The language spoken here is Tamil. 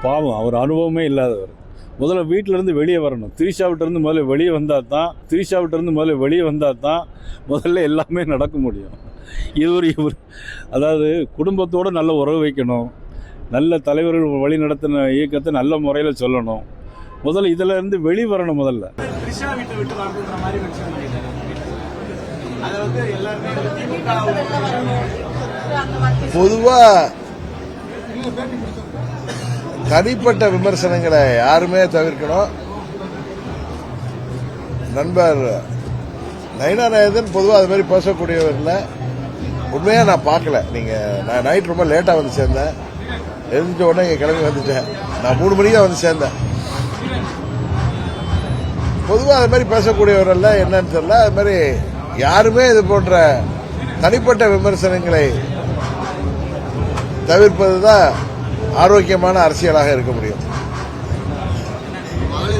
பாவம், அவர் அனுபவமே இல்லாதவர். முதல்ல வீட்டிலேருந்து வெளியே வரணும். திரிஷாவிட்டிருந்து முதல்ல வெளியே வந்தால் தான் முதல்ல எல்லாமே நடக்க முடியும். இவர் அதாவது குடும்பத்தோடு நல்ல உறவு வைக்கணும், நல்ல தலைவர்கள் வழி நடத்தின இயக்கத்தை நல்ல முறையில் சொல்லணும். முதல்ல இதில் இருந்து வெளியே வரணும். முதல்ல பொதுவாக தனிப்பட்ட விமர்சனங்களை யாருமே தவிர்க்கணும். நண்பர் நயினா நாகேந்திரன் பொதுவாக அது மாதிரி பேசக்கூடியவர் இல்லை. உண்மையாக நான் பார்க்கல. நான் நைட் ரொம்ப லேட்டாக வந்து சேர்ந்தேன். எழுந்திரிச்ச உடனே இங்கே கிளம்பி வந்துட்டேன். நான் 3 மணிக்கு தான் வந்து சேர்ந்தேன். பொதுவாக அது மாதிரி பேசக்கூடியவர் இல்லை, என்னன்னு தெரியல. அது மாதிரி யாருமே இது போன்ற தனிப்பட்ட விமர்சனங்களை தவிர்ப்பது தான் ஆரோக்கியமான அரசியலாக இருக்க முடியும்.